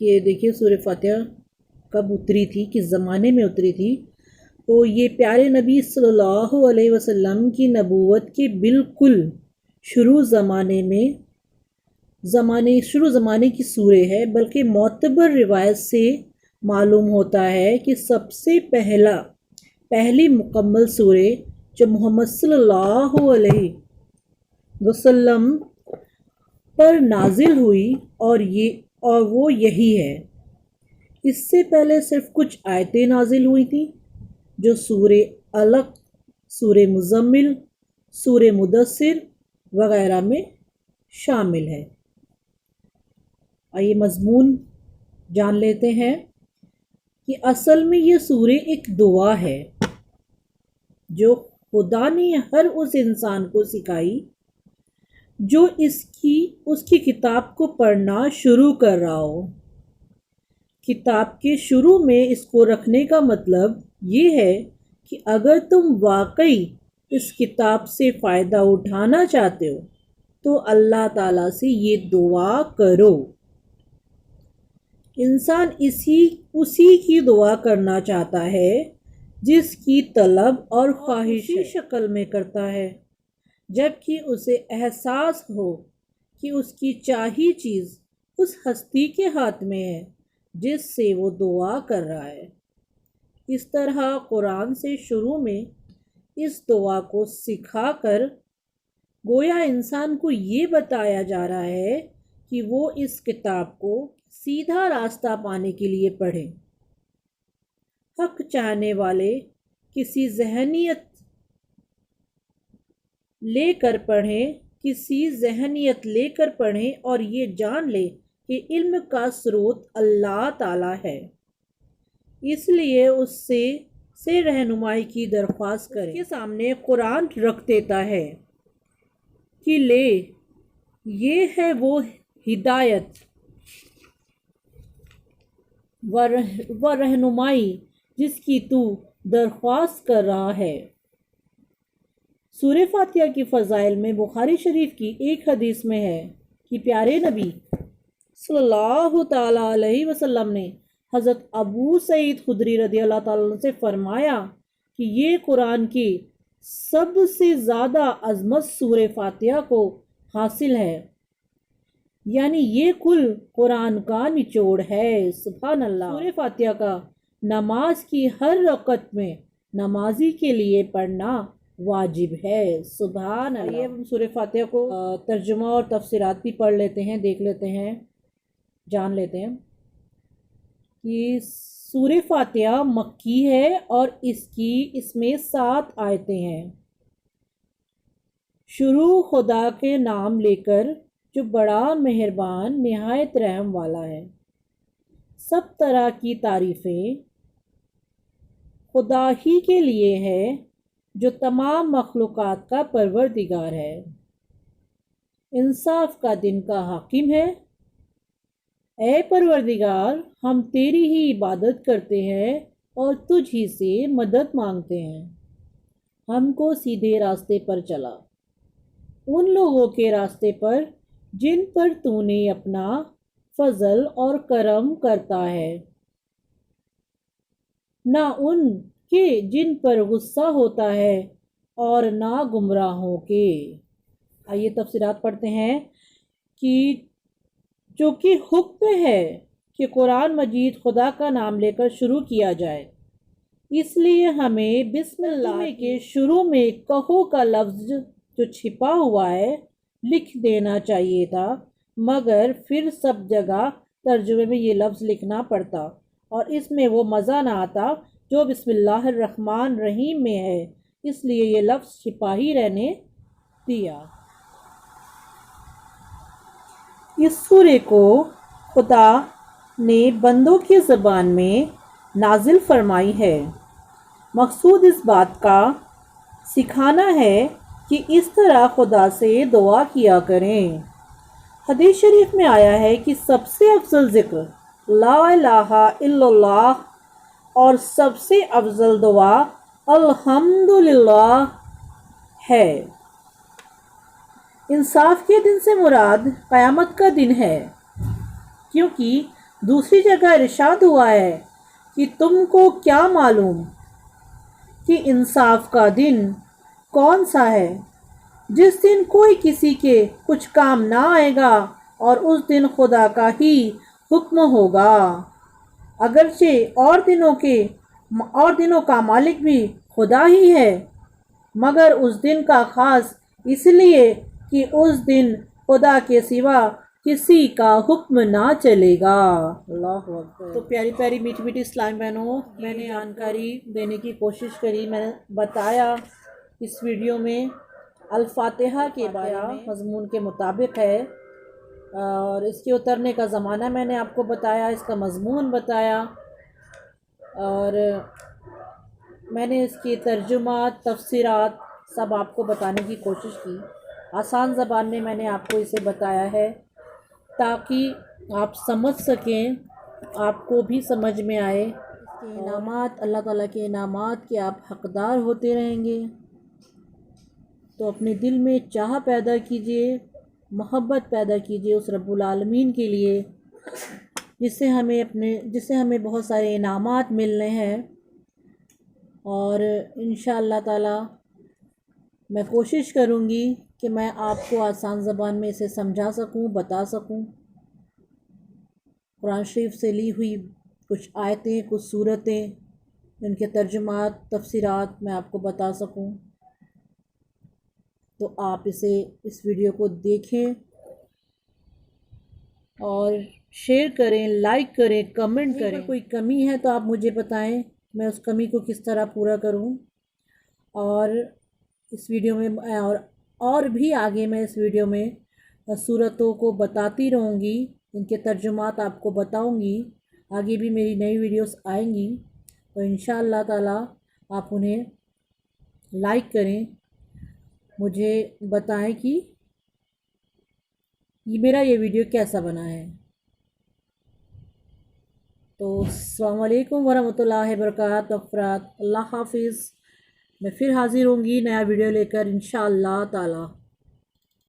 کہ دیکھیے سورہ فاتحہ کب اتری تھی، کس زمانے میں اتری تھی، تو یہ پیارے نبی صلی اللہ علیہ وسلم کی نبوت کے بالکل شروع زمانے کی سورہ ہے، بلکہ معتبر روایت سے معلوم ہوتا ہے کہ سب سے پہلی مکمل سورہ جو محمد صلی اللہ علیہ وسلم پر نازل ہوئی اور وہ یہی ہے۔ اس سے پہلے صرف کچھ آیتیں نازل ہوئی تھیں جو سورہ علق، سورہ مزمل، سورہ مدثر وغیرہ میں شامل ہے۔ آئیے مضمون جان لیتے ہیں کہ اصل میں یہ سورہ ایک دعا ہے جو خدا نے ہر اس انسان کو سکھائی جو اس کی کتاب کو پڑھنا شروع کر رہا ہو۔ کتاب کے شروع میں اس کو رکھنے کا مطلب یہ ہے کہ اگر تم واقعی اس کتاب سے فائدہ اٹھانا چاہتے ہو تو اللہ تعالیٰ سے یہ دعا کرو۔ انسان اسی کی دعا کرنا چاہتا ہے جس کی طلب اور خواہش شکل میں کرتا ہے، جبکہ اسے احساس ہو کہ اس کی چاہی چیز اس ہستی کے ہاتھ میں ہے جس سے وہ دعا کر رہا ہے۔ اس طرح قرآن سے شروع میں اس دعا کو سکھا کر گویا انسان کو یہ بتایا جا رہا ہے کہ وہ اس کتاب کو سیدھا راستہ پانے کے لیے پڑھیں۔ حق چاہنے والے کسی ذہنیت لے کر پڑھیں اور یہ جان لیں کہ علم کا سروت اللہ تعالیٰ ہے، اس لیے اس سے رہنمائی کی درخواست کریں۔ اس کے سامنے قرآن رکھ دیتا ہے کہ لے، یہ ہے وہ ہدایت و رہنمائی جس کی تو درخواست کر رہا ہے۔ سورہ فاتحہ کی فضائل میں بخاری شریف کی ایک حدیث میں ہے کہ پیارے نبی صلی اللہ تعالیٰ علیہ وسلم نے حضرت ابو سعید خدری رضی اللہ تعالیٰ عنہ سے فرمایا کہ یہ قرآن کی سب سے زیادہ عظمت سورہ فاتحہ کو حاصل ہے، یعنی یہ کل قرآن کا نچوڑ ہے۔ سبحان اللہ۔ سورہ فاتحہ کا نماز کی ہر رکعت میں نمازی کے لیے پڑھنا واجب ہے۔ سبحان اللہ۔ یہ ہم سورہ فاتحہ کو ترجمہ اور تفسیرات بھی پڑھ لیتے ہیں، دیکھ لیتے ہیں، جان لیتے ہیں کہ سورہ فاتحہ مکی ہے اور اس میں 7 آیتیں ہیں۔ شروع خدا کے نام لے کر جو بڑا مہربان نہایت رحم والا ہے۔ سب طرح کی تعریفیں خدا ہی کے لیے ہے جو تمام مخلوقات کا پروردگار ہے، انصاف کا دن کا حاکم ہے۔ اے پروردگار، ہم تیری ہی عبادت کرتے ہیں اور تجھ ہی سے مدد مانگتے ہیں۔ ہم کو سیدھے راستے پر چلا، ان لوگوں کے راستے پر جن پر تو نے اپنا فضل اور کرم کرتا ہے، نہ ان کے جن پر غصہ ہوتا ہے اور نہ گمراہوں کے۔ آئیے تفسیرات پڑھتے ہیں کہ جو کہ حکم ہے کہ قرآن مجید خدا کا نام لے کر شروع کیا جائے، اس لیے ہمیں بسم اللہ کے شروع میں کہو کا لفظ جو چھپا ہوا ہے لکھ دینا چاہیے تھا، مگر پھر سب جگہ ترجمے میں یہ لفظ لکھنا پڑتا اور اس میں وہ مزہ نہ آتا جو بسم اللہ الرحمن الرحیم میں ہے، اس لیے یہ لفظ چھپا ہی رہنے دیا۔ اس سورہ کو خدا نے بندوں کی زبان میں نازل فرمائی ہے۔ مقصود اس بات کا سکھانا ہے کہ اس طرح خدا سے دعا کیا کریں۔ حدیث شریف میں آیا ہے کہ سب سے افضل ذکر لا الہ الا اللہ اور سب سے افضل دعا الحمدللہ ہے۔ انصاف کے دن سے مراد قیامت کا دن ہے، کیونکہ دوسری جگہ ارشاد ہوا ہے کہ تم کو کیا معلوم کہ انصاف کا دن کون سا ہے، جس دن کوئی کسی کے کچھ کام نہ آئے گا اور اس دن خدا کا ہی حکم ہوگا، اگرچہ اور دنوں کا مالک بھی خدا ہی ہے، مگر اس دن کا خاص اس لیے کہ اس دن خدا کے سوا کسی کا حکم نہ چلے گا۔ اللہ اکبر۔ تو پیاری پیاری میٹھی میٹھی اسلامی بہنوں، میں نے جانکاری دینے کی کوشش کری، میں نے بتایا اس ویڈیو میں الفاتحہ کے بارے میں مضمون کے مطابق ہے، اور اس کے اترنے کا زمانہ میں نے آپ کو بتایا، اس کا مضمون بتایا، اور میں نے اس کی ترجمات تفسیرات سب آپ کو بتانے کی کوشش کی۔ آسان زبان میں میں نے آپ کو اسے بتایا ہے تاکہ آپ سمجھ سکیں، آپ کو بھی سمجھ میں آئے۔ اس کے انعامات، اللہ تعالیٰ کے انعامات کے آپ حقدار ہوتے رہیں گے۔ تو اپنے دل میں چاہ پیدا کیجئے، محبت پیدا کیجئے اس رب العالمین کے لیے جس سے ہمیں بہت سارے انعامات ملنے ہیں، اور انشاءاللہ تعالی میں کوشش کروں گی کہ میں آپ کو آسان زبان میں اسے سمجھا سکوں، بتا سکوں، قرآن شریف سے لی ہوئی کچھ آیتیں، کچھ صورتیں، ان کے ترجمات تفسیرات میں آپ کو بتا سکوں۔ تو آپ اس ویڈیو کو دیکھیں اور شیئر کریں، لائک کریں، کمنٹ کریں۔ اگر کوئی کمی ہے تو آپ مجھے بتائیں، میں اس کمی کو کس طرح پورا کروں، اور اس ویڈیو میں اور بھی آگے میں اس ویڈیو میں صورتوں کو بتاتی رہوں گی، ان کے ترجمات آپ کو بتاؤں گی، آگے بھی میری نئی ویڈیوز آئیں گی، تو انشاءاللہ تعالی آپ انہیں لائک کریں، مجھے بتائیں کہ میرا یہ ویڈیو کیسا بنا ہے۔ تو السلام علیکم ورحمۃ اللہ وبرکاتہ، اللہ حافظ۔ میں پھر حاضر ہوں گی نیا ویڈیو لے کر انشاءاللہ تعالی۔